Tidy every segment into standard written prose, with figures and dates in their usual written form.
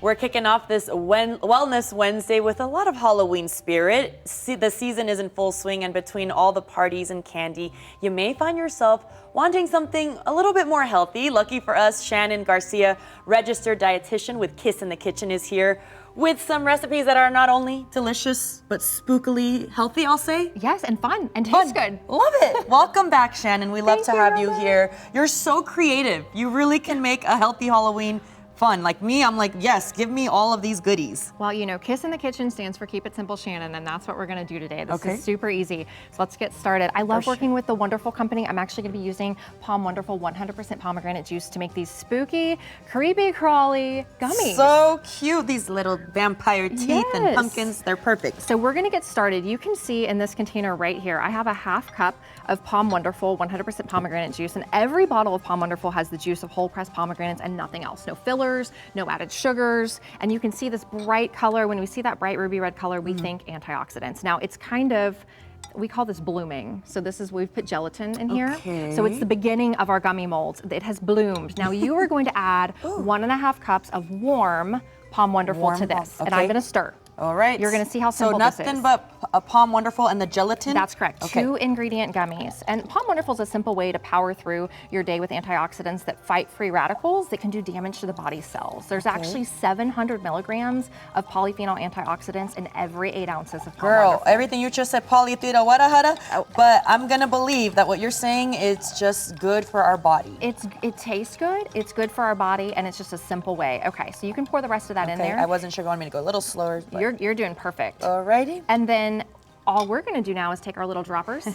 We're kicking off this Wellness Wednesday with a lot of Halloween spirit. The season is in full swing, and between all the parties and candy, you may find yourself wanting something a little bit more healthy. Lucky for us, Shannon Garcia, registered dietitian with Kiss in the Kitchen, is here with some recipes that are not only delicious, but spookily healthy, I'll say. Yes, and fun, and tastes good. Love it. Welcome back, Shannon. We love to have you Robin. here. You're so creative. You really can make a healthy Halloween fun. Like me, I'm like, yes, give me all of these goodies. Well, you know, Kiss in the Kitchen stands for Keep It Simple, Shannon, and that's what we're gonna do today. This Okay. is super easy. So let's get started. I love working with the wonderful company. I'm actually gonna be using Palm Wonderful 100% pomegranate juice to make these spooky, creepy, crawly gummies. So cute. These little vampire teeth and Yes. pumpkins, they're perfect. So we're gonna get started. You can see in this container right here, I have a half cup of Palm Wonderful 100% pomegranate juice, and every bottle of Palm Wonderful has the juice of whole pressed pomegranates and nothing else. No fillers, no added sugars, and you can see this bright color. When we see that bright ruby red color, we think antioxidants. Now it's kind of, we call this blooming. So this is, we've put gelatin in here. So it's the beginning of our gummy molds. It has bloomed. Now you are going to add 1.5 cups of warm Palm Wonderful to this, and I'm gonna stir. All right. You're gonna see how simple this is. this So is. nothing but a Palm Wonderful and the gelatin? That's correct. Okay. 2 ingredient gummies. And Palm Wonderful is a simple way to power through your day with antioxidants that fight free radicals that can do damage to the body's cells. There's actually 700 milligrams of polyphenol antioxidants in every 8 ounces of Palm Girl, Wonderful. everything you just said, polytheta, wada hada, but I'm gonna believe that what you're saying is just good for our body. It tastes good, it's good for our body, and it's just a simple way. Okay, so you can pour the rest of that in there. I wasn't sure you wanted me to go a little slower. But You're doing perfect. alrighty. And then all we're gonna do now is take our little droppers,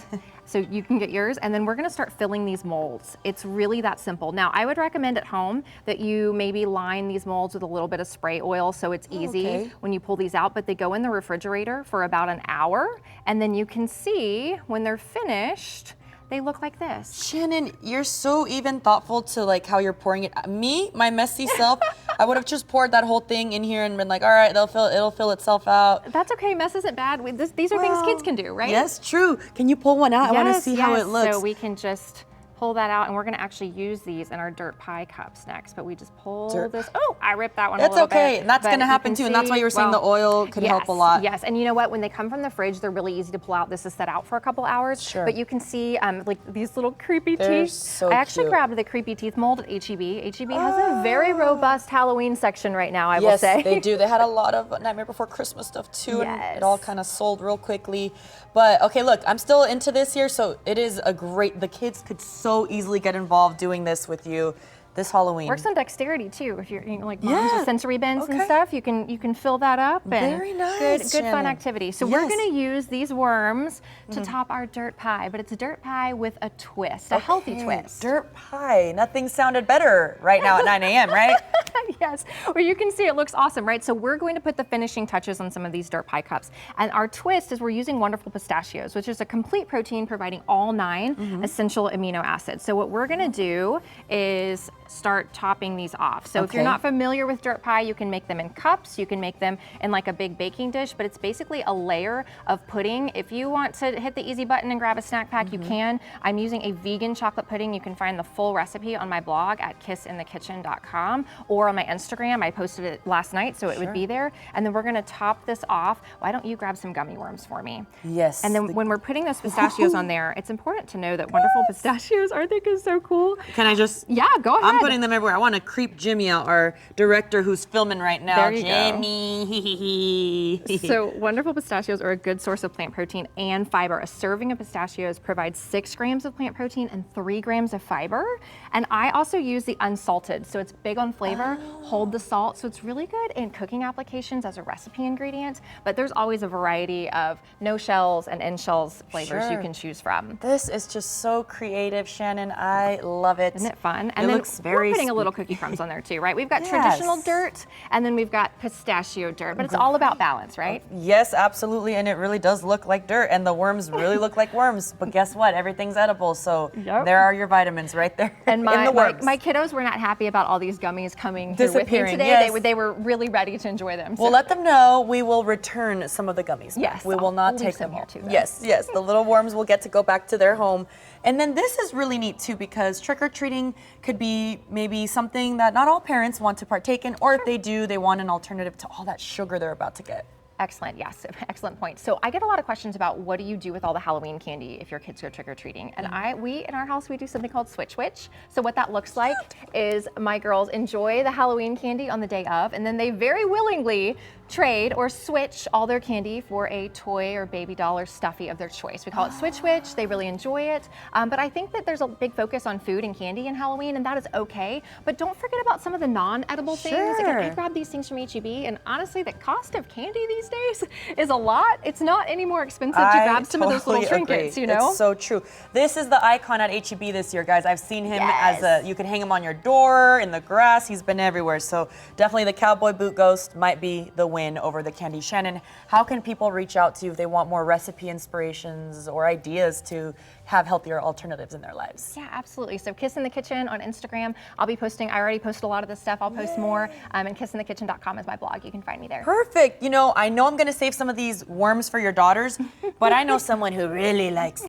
so you can get yours, and then we're gonna start filling these molds. It's really that simple. Now, I would recommend at home that you maybe line these molds with a little bit of spray oil so it's easy when you pull these out, but they go in the refrigerator for about an hour, and then you can see when they're finished, they look like this. Shannon, you're so even thoughtful to like how you're pouring it. Me, my messy self, I would have just poured that whole thing in here and been like, all right, it'll fill itself out. That's okay, mess isn't bad. These are things kids can do, right? Yes, true. Can you pull one out? I want to see how it looks. So we can just pull that out, and we're gonna actually use these in our dirt pie cups next, but we just pull this. Oh, I ripped that one a That's little bit. okay. That's but gonna you happen can too, and that's why you were see- saying the oil could help a lot. Yes, and you know what? When they come from the fridge, they're really easy to pull out. This is set out for a couple hours, Sure. but you can see like these little creepy They're teeth. so I actually cute. grabbed the creepy teeth mold at HEB. HEB has a very robust Halloween section right now, I will Yes, say. they do. They had a lot of Nightmare Before Christmas stuff too, and Yes. it all kind of sold real quickly. But okay, look, I'm still into this here, so it is a great. The kids could so easily get involved doing this with you this Halloween. Works on dexterity too. If you're like moms Yeah. with sensory bends and Okay. stuff, you can fill that up. And Very nice, Good fun Shannon. activity. So we're Yes. gonna use these worms to top our dirt pie, but it's a dirt pie with a twist, a healthy Okay, twist. Dirt pie. Nothing sounded better right now at 9 a.m., right? Yes, well you can see it looks awesome, right? So we're going to put the finishing touches on some of these dirt pie cups. And our twist is we're using Wonderful Pistachios, which is a complete protein providing all 9 essential amino acids. So what we're gonna do is start topping these off. So if you're Okay. not familiar with dirt pie, you can make them in cups, you can make them in like a big baking dish, but it's basically a layer of pudding. If you want to hit the easy button and grab a snack pack, you can. I'm using a vegan chocolate pudding. You can find the full recipe on my blog at kissinthekitchen.com or on my Instagram. I posted it last night, so it would be there. And then we're gonna top this off. Why don't you grab some gummy worms for me? Yes. And then when we're putting those pistachios on there, it's important to know that Wonderful Pistachios, aren't they so cool? Can I just? Yeah, go ahead. I'm putting them everywhere. I want to creep Jimmy out, our director who's filming right now. There you go. Jimmy. So Wonderful Pistachios are a good source of plant protein and fiber. A serving of pistachios provides 6 grams of plant protein and 3 grams of fiber. And I also use the unsalted, so it's big on flavor, hold the salt, so it's really good in cooking applications as a recipe ingredient. But there's always a variety of no shells and in shells flavors you Sure. can choose from. This is just so creative, Shannon. I love it. Isn't it fun? It looks very we're putting a little spooky. cookie crumbs on there too, right? We've got Yes. traditional dirt, and then we've got pistachio dirt, but it's all about balance, right? Yes, absolutely, and it really does look like dirt, and the worms really look like worms. But guess what? Everything's edible, so Yep. there are your vitamins right there And in my, the worms. my kiddos were not happy about all these gummies coming here with me Disappearing, today. yes. They were really ready to enjoy them. So. We'll let them know we will return some of the gummies. back. Yes, we will I'll not leave take some them here all. too, though. Yes, yes, the little worms will get to go back to their home. And then this is really neat too because trick or treating could be maybe something that not all parents want to partake in, or if they do, they want an alternative to all that sugar they're about to get. Excellent, yes, excellent point. So I get a lot of questions about what do you do with all the Halloween candy if your kids go trick-or-treating? And we in our house, we do something called Switch Witch. So what that looks like is my girls enjoy the Halloween candy on the day of, and then they very willingly trade or switch all their candy for a toy or baby doll or stuffy of their choice. We call it Switch Witch. They really enjoy it. But I think that there's a big focus on food and candy in Halloween, and that is okay. But don't forget about some of the non-edible things. Again, I grab these things from HEB, and honestly, the cost of candy these days is a lot. It's not any more expensive to grab some of those little trinkets, you know? It's so true. This is the icon at HEB this year, guys. I've seen him as you can hang him on your door, in the grass. He's been everywhere. So definitely the cowboy boot ghost might be the win over the candy. Shannon, how can people reach out to you if they want more recipe inspirations or ideas to have healthier alternatives in their lives? Yeah, absolutely. So Kiss in the Kitchen on Instagram. I'll be posting, I already posted a lot of this stuff. I'll post more. And kissinthekitchen.com is my blog. You can find me there. Perfect. You know, I know I'm going to save some of these worms for your daughters, but I know someone who really likes